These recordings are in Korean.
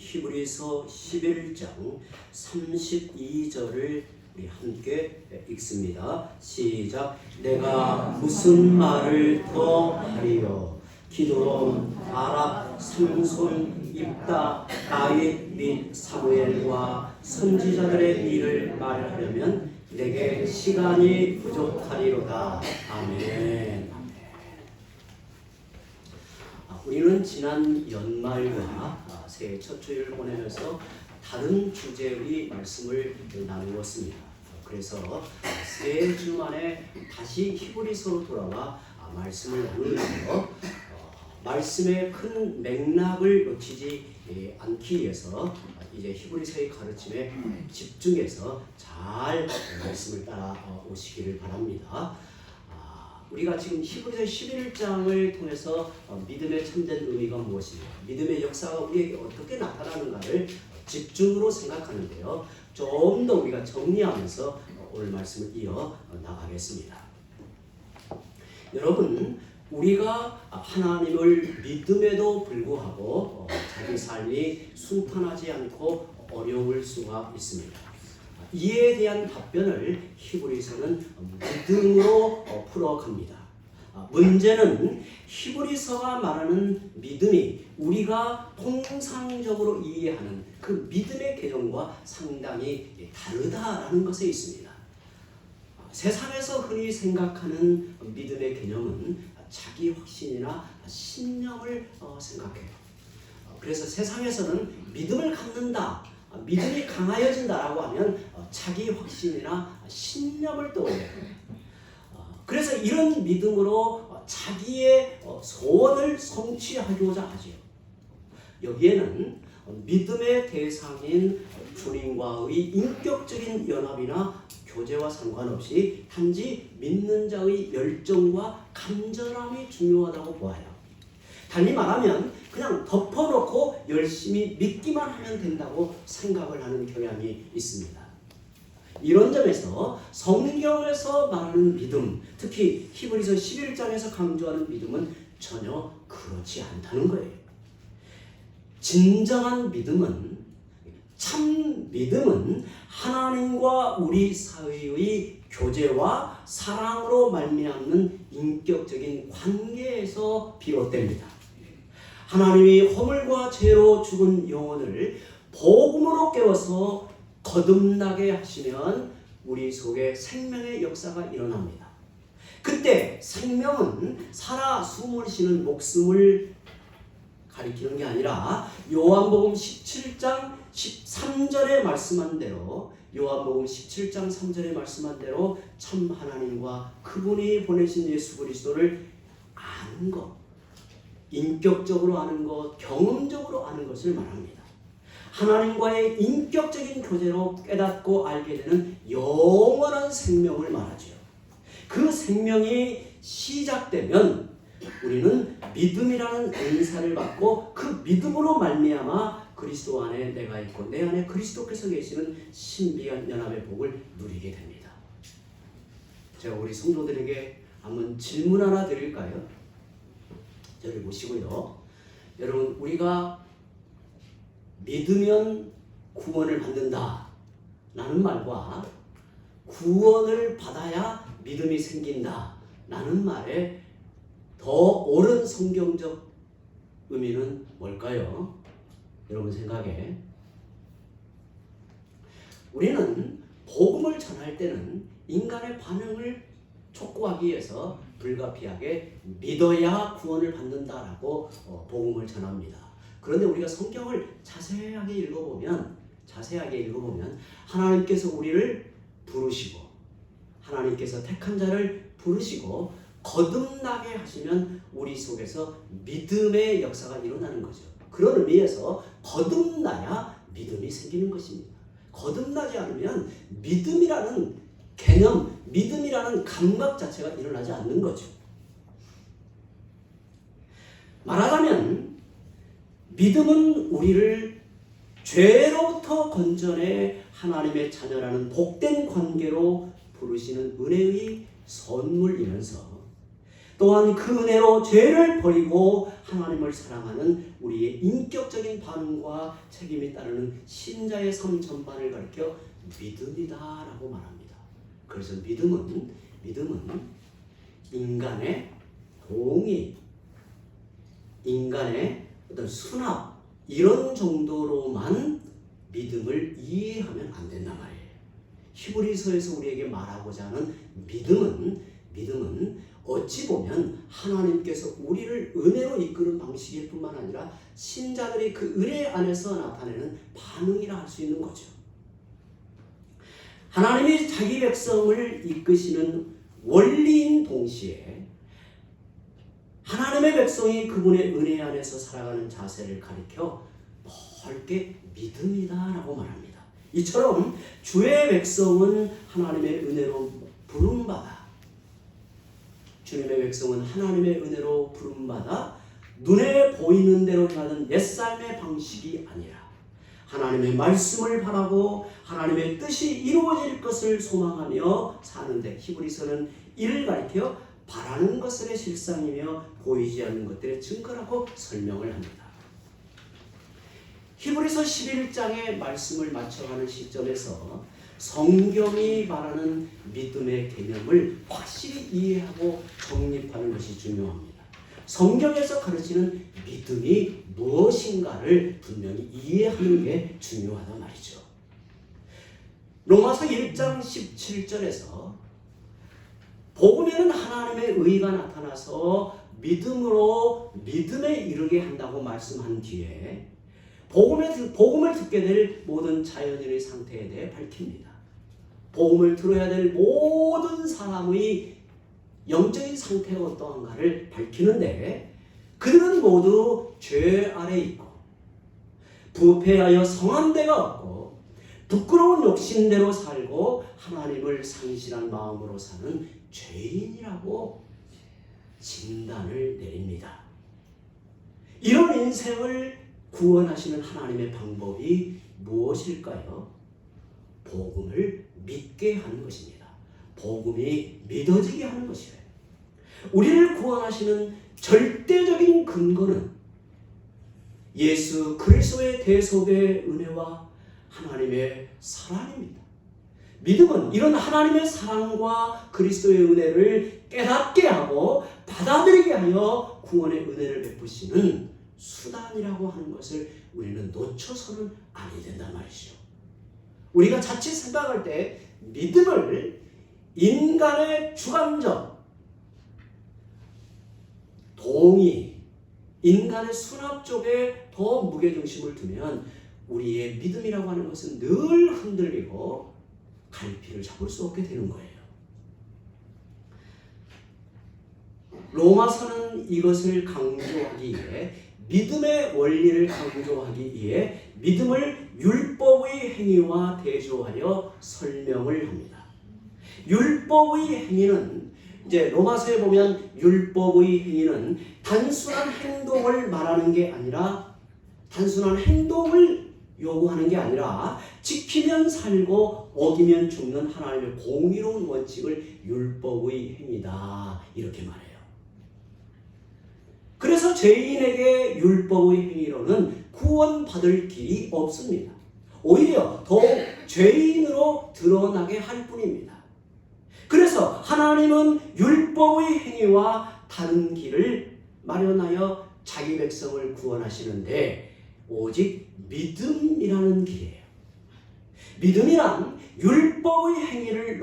히브리서 11장 32절을 우리 함께 읽습니다. 시작. 내가 무슨 말을 더 하리요? 기드론, 바락, 삼손, 입다, 다윗 및 사무엘과 선지자들의 일을 말하려면 내게 시간이 부족하리로다. 아멘. 우리는 지난 연말과 새해 첫 주일을 보내면서 다른 주제의 말씀을 나누었습니다. 그래서 세 주 만에 다시 히브리서로 돌아와 말씀을 나누면서 말씀의 큰 맥락을 놓치지 않기 위해서 이제 히브리서의 가르침에 집중해서 잘 말씀을 따라오시기를 바랍니다. 우리가 지금 히브리서 11장을 통해서 믿음의 참된 의미가 무엇인가, 믿음의 역사가 우리에게 어떻게 나타나는가를 집중으로 생각하는데요. 좀 더 우리가 정리하면서 오늘 말씀을 이어 나가겠습니다. 여러분, 우리가 하나님을 믿음에도 불구하고 자기 삶이 순탄하지 않고 어려울 수가 있습니다. 이에 대한 답변을 히브리서는 믿음으로 풀어갑니다. 문제는 히브리서가 말하는 믿음이 우리가 통상적으로 이해하는 그 믿음의 개념과 상당히 다르다라는 것에 있습니다. 세상에서 흔히 생각하는 믿음의 개념은 자기 확신이나 신념을 생각해요. 그래서 세상에서는 믿음을 갖는다, 믿음이 강하여진다라고 하면 자기 확신이나 신념을 떠올려요. 그래서 이런 믿음으로 자기의 소원을 성취하고자 하죠. 여기에는 믿음의 대상인 주님과의 인격적인 연합이나 교제와 상관없이 단지 믿는 자의 열정과 간절함이 중요하다고 보아요. 달리 말하면 그냥 덮어놓고 열심히 믿기만 하면 된다고 생각을 하는 경향이 있습니다. 이런 점에서 성경에서 말하는 믿음, 특히 히브리서 11장에서 강조하는 믿음은 전혀 그렇지 않다는 거예요. 진정한 믿음은, 참 믿음은 하나님과 우리 사이의 교제와 사랑으로 말미암는 인격적인 관계에서 비롯됩니다. 하나님이 허물과 죄로 죽은 영혼을 복음으로 깨워서 거듭나게 하시면 우리 속에 생명의 역사가 일어납니다. 그때 생명은 살아 숨을 쉬는 목숨을 가리키는 게 아니라 요한복음 17장 13절에 말씀한 대로, 요한복음 17장 3절에 말씀한 대로 참 하나님과 그분이 보내신 예수 그리스도를 아는 것, 인격적으로 아는 것, 경험적으로 아는 것을 말합니다. 하나님과의 인격적인 교제로 깨닫고 알게 되는 영원한 생명을 말하죠. 그 생명이 시작되면 우리는 믿음이라는 은사를 받고 그 믿음으로 말미암아 그리스도 안에 내가 있고 내 안에 그리스도께서 계시는 신비한 연합의 복을 누리게 됩니다. 제가 우리 성도들에게 한번 질문 하나 드릴까요? 저를 보시고요. 여러분, 우리가 믿으면 구원을 받는다 라는 말과 구원을 받아야 믿음이 생긴다 라는 말에 더 옳은 성경적 의미는 뭘까요? 여러분 생각에 우리는 복음을 전할 때는 인간의 반응을 촉구하기 위해서 불가피하게 믿어야 구원을 받는다라고 복음을 전합니다. 그런데 우리가 성경을 자세하게 읽어보면 하나님께서 우리를 부르시고 하나님께서 택한 자를 부르시고 거듭나게 하시면 우리 속에서 믿음의 역사가 일어나는 거죠. 그런 의미에서 거듭나야 믿음이 생기는 것입니다. 거듭나지 않으면 믿음이라는 개념, 믿음이라는 감각 자체가 일어나지 않는 거죠. 말하자면 믿음은 우리를 죄로부터 건져내 하나님의 자녀라는 복된 관계로 부르시는 은혜의 선물이면서 또한 그 은혜로 죄를 버리고 하나님을 사랑하는 우리의 인격적인 반응과 책임이 따르는 신자의 삶 전반을 가리켜 믿음이다라고 말합니다. 그래서 믿음은 인간의 공의, 인간의 어떤 수납 이런 정도로만 믿음을 이해하면 안 된단 말이에요. 히브리서에서 우리에게 말하고자 하는 믿음은 어찌 보면 하나님께서 우리를 은혜로 이끄는 방식일 뿐만 아니라 신자들이 그 은혜 안에서 나타내는 반응이라 할 수 있는 거죠. 하나님이 자기 백성을 이끄시는 원리인 동시에 하나님의 백성이 그분의 은혜 안에서 살아가는 자세를 가리켜 넓게 믿음이다라고 말합니다. 이처럼 주의 백성은 하나님의 은혜로 부름받아 주님의 백성은 하나님의 은혜로 부름받아 눈에 보이는 대로 행하는 옛삶의 방식이 아니라 하나님의 말씀을 바라고 하나님의 뜻이 이루어질 것을 소망하며 사는데 히브리서는 이를 가리켜 바라는 것들의 실상이며 보이지 않는 것들의 증거라고 설명을 합니다. 히브리서 11장의 말씀을 맞춰가는 시점에서 성경이 말하는 믿음의 개념을 확실히 이해하고 정립하는 것이 중요합니다. 성경에서 가르치는 믿음이 무엇인가를 분명히 이해하는 게 중요하단 말이죠. 로마서 1장 17절에서 복음에는 하나님의 의가 나타나서 믿음으로 믿음에 이르게 한다고 말씀한 뒤에 복음을 듣게 될 모든 자연인의 상태에 대해 밝힙니다. 복음을 들어야 될 모든 사람의 영적인 상태가 어떠한가를 밝히는데 그들은 모두 죄 아래 있고 부패하여 성한 데가 없고 부끄러운 욕심대로 살고 하나님을 상실한 마음으로 사는 죄인이라고 진단을 내립니다. 이런 인생을 구원하시는 하나님의 방법이 무엇일까요? 복음을 믿게 하는 것입니다. 복음이 믿어지게 하는 것이에요. 우리를 구원하시는 절대적인 근거는 예수 그리스도의 대속의 은혜와 하나님의 사랑입니다. 믿음은 이런 하나님의 사랑과 그리스도의 은혜를 깨닫게 하고 받아들이게 하여 구원의 은혜를 베푸시는 수단이라고 하는 것을 우리는 놓쳐서는 아니 된단 말이죠. 우리가 자칫 생각할 때 믿음을 인간의 주관적 동의, 인간의 수납 쪽에 더 무게중심을 두면 우리의 믿음이라고 하는 것은 늘 흔들리고 갈피를 잡을 수 없게 되는 거예요. 로마서는 이것을 강조하기 위해 믿음의 원리를 강조하기 위해 믿음을 율법의 행위와 대조하여 설명을 합니다. 율법의 행위는 이제 로마서에 보면 율법의 행위는 단순한 행동을 말하는 게 아니라 단순한 행동을 요구하는 게 아니라 지키면 살고 어기면 죽는 하나님의 공의로운 원칙을 율법의 행위다 이렇게 말해요. 그래서 죄인에게 율법의 행위로는 구원받을 길이 없습니다. 오히려 더욱 죄인으로 드러나게 할 뿐입니다. 그래서 하나님은 율법의 행위와 다른 길을 마련하여 자기 백성을 구원하시는데 오직 믿음이라는 길이에요. 믿음이란 율법의 행위를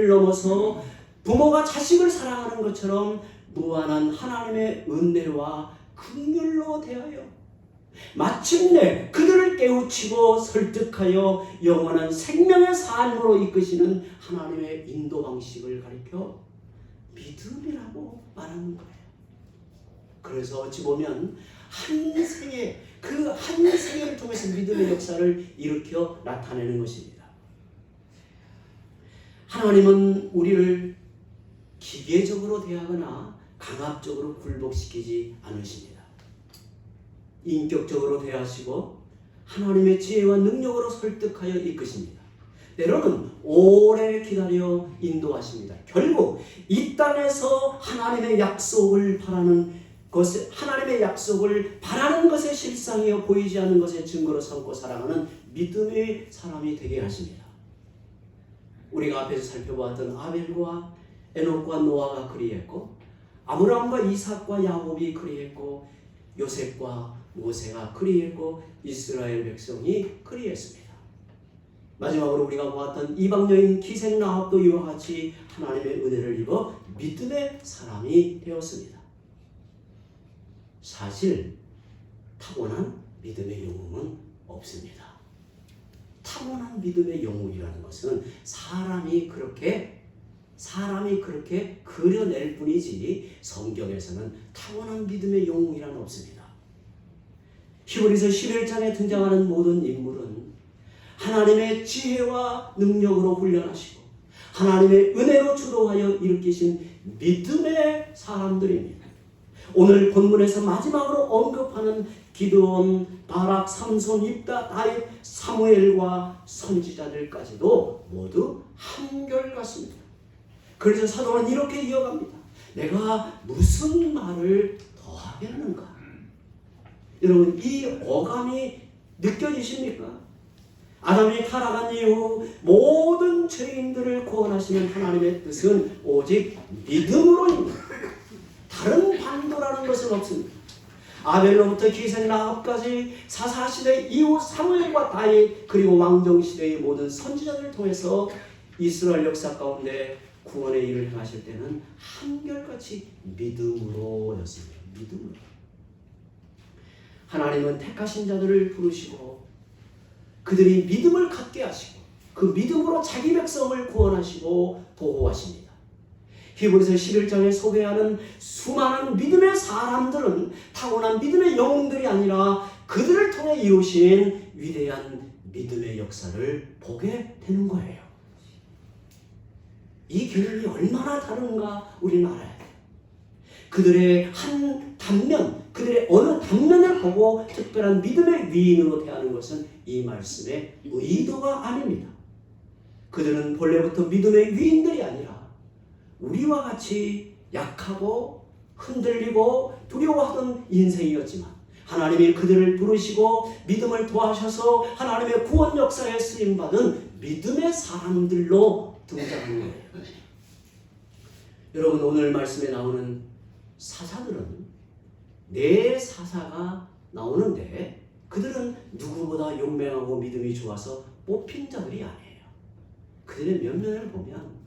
넘어서 부모가 자식을 사랑하는 것처럼 무한한 하나님의 은혜와 긍휼로 대하여 마침내 그들을 깨우치고 설득하여 영원한 생명의 삶으로 이끄시는 하나님의 인도 방식을 가리켜 믿음이라고 말하는 거예요. 그래서 어찌 보면 한 생애를 통해서 믿음의 역사를 일으켜 나타내는 것입니다. 하나님은 우리를 기계적으로 대하거나 강압적으로 굴복시키지 않으십니다. 인격적으로 대하시고 하나님의 지혜와 능력으로 설득하여 이끄십니다. 때로는 오래 기다려 인도하십니다. 결국 이 땅에서 하나님의 약속을 바라는 것의 실상이요 보이지 않는 것의 증거로 삼고 살아가는 믿음의 사람이 되게 하십니다. 우리가 앞에서 살펴보았던 아벨과 에녹과 노아가 그리했고, 아브라함과 이삭과 야곱이 그리했고, 요셉과 모세가 그리했고, 이스라엘 백성이 그리했습니다. 마지막으로 우리가 보았던 이방 여인 기생 라합도 이와 같이 하나님의 은혜를 입어 믿음의 사람이 되었습니다. 사실 타고난 믿음의 영웅은 없습니다. 타고난 믿음의 영웅이라는 것은 사람이 그렇게 그려낼 뿐이지 성경에서는 타고난 믿음의 영웅이란 없습니다. 히브리서 11장에 등장하는 모든 인물은 하나님의 지혜와 능력으로 훈련하시고 하나님의 은혜로 주도하여 일으키신 믿음의 사람들입니다. 오늘 본문에서 마지막으로 언급하는 기드온, 바락, 삼손, 입다, 다윗, 사무엘과 선지자들까지도 모두 한결같습니다. 그래서 사도는 이렇게 이어갑니다. 내가 무슨 말을 더하겠는가? 여러분, 이 어감이 느껴지십니까? 아담이 타락한 이후 모든 죄인들을 구원하시는 하나님의 뜻은 오직 믿음으로입니다. 다른 방도라는 것은 없습니다. 아벨로부터 기생 라합까지 사사시대 이후 사무엘과 다윗, 그리고 왕정시대의 모든 선지자들을 통해서 이스라엘 역사 가운데 구원의 일을 행하실 때는 한결같이 믿음으로였습니다. 믿음으로. 하나님은 택하신 자들을 부르시고 그들이 믿음을 갖게 하시고 그 믿음으로 자기 백성을 구원하시고 보호하십니다. 히브리서 11장에 소개하는 수많은 믿음의 사람들은 타고난 믿음의 영웅들이 아니라 그들을 통해 이루신 위대한 믿음의 역사를 보게 되는 거예요. 이 개념이 얼마나 다른가 우리는 알아야 돼요. 그들의 한 단면, 그들의 어느 단면을 보고 특별한 믿음의 위인으로 대하는 것은 이 말씀의 의도가 아닙니다. 그들은 본래부터 믿음의 위인들이 아니라 우리와 같이 약하고 흔들리고 두려워하던 인생이었지만 하나님이 그들을 부르시고 믿음을 도와셔서 하나님의 구원 역사에 쓰임받은 믿음의 사람들로 등장하는 거예요. 여러분, 오늘 말씀에 나오는 사사들은 네 사사가 나오는데 그들은 누구보다 용맹하고 믿음이 좋아서 뽑힌 자들이 아니에요. 그들의 면면을 보면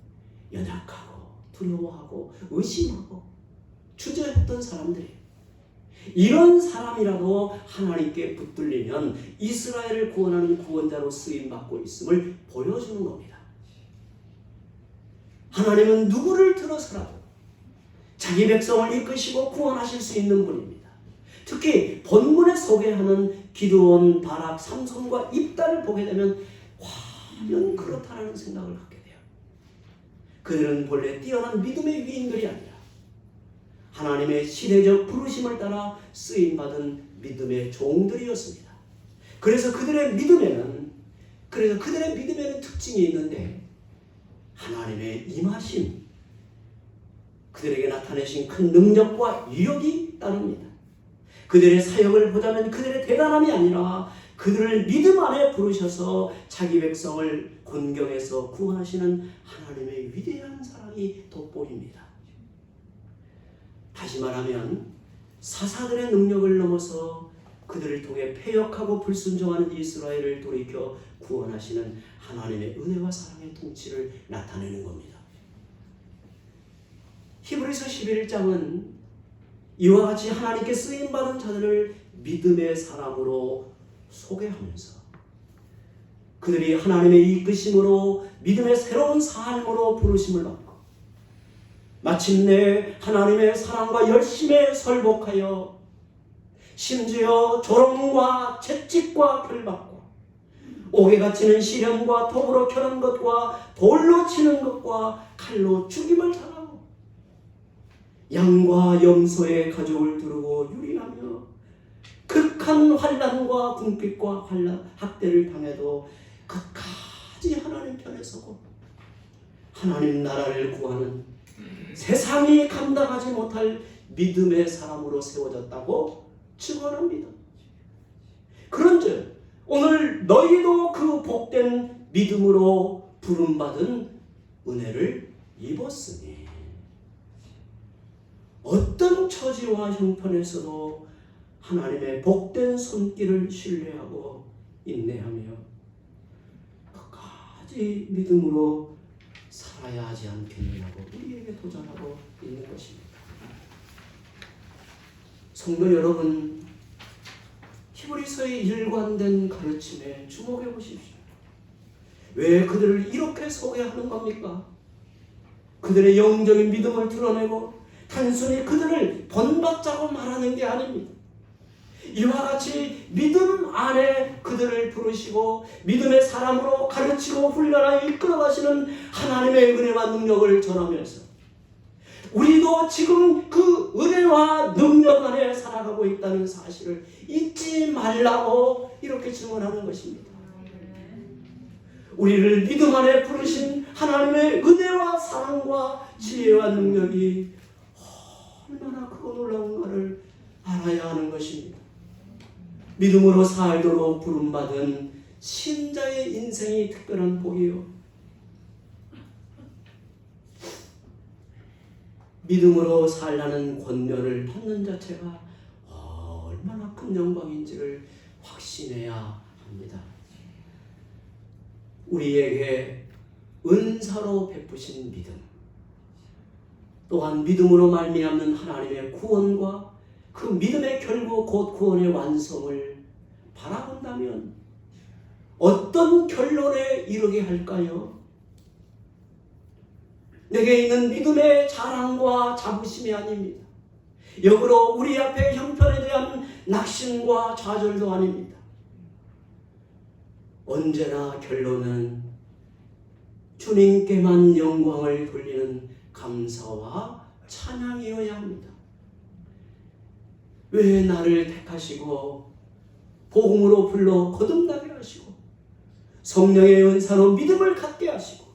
연약하고 두려워하고 의심하고 주저했던 사람들이에요. 이런 사람이라도 하나님께 붙들리면 이스라엘을 구원하는 구원자로 쓰임받고 있음을 보여주는 겁니다. 하나님은 누구를 들어서라도 자기 백성을 이끄시고 구원하실 수 있는 분입니다. 특히 본문에 소개하는 기드온, 바락, 삼손과 입다를 보게 되면 과연 그렇다라는 생각을 갖게 돼요. 그들은 본래 뛰어난 믿음의 위인들이 아니라 하나님의 시대적 부르심을 따라 쓰임받은 믿음의 종들이었습니다. 그래서 그들의 믿음에는 특징이 있는데 하나님의 임하심, 그들에게 나타내신 큰 능력과 위력이 따릅니다. 그들의 사역을 보자면 그들의 대단함이 아니라 그들을 믿음 안에 부르셔서 자기 백성을 곤경에서 구원하시는 하나님의 위대한 사랑이 돋보입니다. 다시 말하면 사사들의 능력을 넘어서 그들을 통해 패역하고 불순종하는 이스라엘을 돌이켜 구원하시는 하나님의 은혜와 사랑의 통치를 나타내는 겁니다. 히브리서 11장은 이와 같이 하나님께 쓰임받은 자들을 믿음의 사람으로 소개하면서 그들이 하나님의 이끄심으로 믿음의 새로운 삶으로 부르심을 받고 마침내 하나님의 사랑과 열심에 설복하여 심지어 조롱과 채찍과 벌받고 옥에 갇히는 시련과 톱으로 켜는 것과 돌로 치는 것과 칼로 죽임을 당하고 양과 염소의 가죽을 두르고 유린하며 극한 환난과 궁핍과 학대를 당해도 끝까지 끝까지 하나님 편에 서고 하나님 나라를 구하는 세상이 감당하지 못할 믿음의 사람으로 세워졌다고 증언합니다. 그런즉 오늘 너희도 그 복된 믿음으로 부름받은 은혜를 입었으니 어떤 처지와 형편에서도 하나님의 복된 손길을 신뢰하고 인내하며 끝까지 믿음으로 살아야 하지 않겠느냐고 우리에게 도전하고 있는 것입니다. 성도 여러분, 히브리서의 일관된 가르침에 주목해 보십시오. 왜 그들을 이렇게 소개하는 겁니까? 그들의 영적인 믿음을 드러내고 단순히 그들을 본받자고 말하는 게 아닙니다. 이와 같이 믿음 안에 그들을 부르시고 믿음의 사람으로 가르치고 훈련하여 이끌어가시는 하나님의 은혜와 능력을 전하면서 우리도 지금 그 은혜와 능력 안에 살아가고 있다는 사실을 잊지 말라고 이렇게 증언하는 것입니다. 우리를 믿음 안에 부르신 하나님의 은혜와 사랑과 지혜와 능력이 얼마나 크고 놀라운가를 알아야 하는 것입니다. 믿음으로 살도록 부름받은 신자의 인생이 특별한 복이요. 믿음으로 살라는 권면을 받는 자체가 얼마나 큰 영광인지를 확신해야 합니다. 우리에게 은사로 베푸신 믿음, 또한 믿음으로 말미암는 하나님의 구원과 그 믿음의 결국 곧 구원의 완성을 바라본다면 어떤 결론에 이르게 할까요? 내게 있는 믿음의 자랑과 자부심이 아닙니다. 역으로 우리 앞에 형편에 대한 낙심과 좌절도 아닙니다. 언제나 결론은 주님께만 영광을 돌리는 감사와 찬양이어야 합니다. 왜 나를 택하시고 복음으로 불러 거듭나게 하시고 성령의 은사로 믿음을 갖게 하시고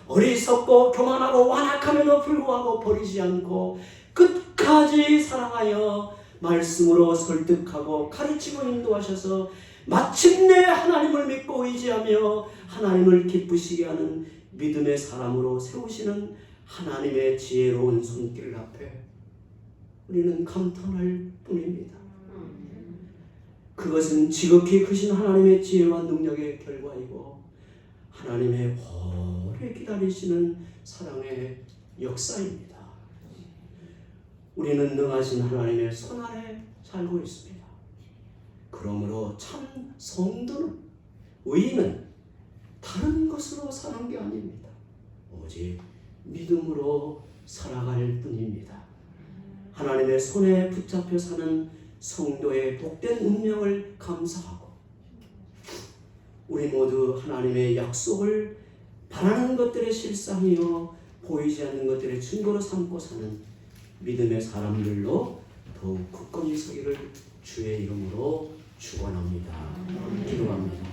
어리석고 교만하고 완악함에도 불구하고 버리지 않고 끝까지 사랑하여 말씀으로 설득하고 가르치고 인도하셔서 마침내 하나님을 믿고 의지하며 하나님을 기쁘시게 하는 믿음의 사람으로 세우시는 하나님의 지혜로운 손길 앞에 우리는 감탄할 뿐입니다. 그것은 지극히 크신 하나님의 지혜와 능력의 결과이고 하나님의 오래 기다리시는 사랑의 역사입니다. 우리는 능하신 하나님의 손 아래 살고 있습니다. 그러므로 참 성도는, 의인은 다른 것으로 사는 게 아닙니다. 오직 믿음으로 살아갈 뿐입니다. 하나님의 손에 붙잡혀 사는 성도의 복된 운명을 감사하고 우리 모두 하나님의 약속을 바라는 것들의 실상이요 보이지 않는 것들의 증거로 삼고 사는 믿음의 사람들로 더욱 굳건히 서기를 주의 이름으로 축원합니다. 기도합니다.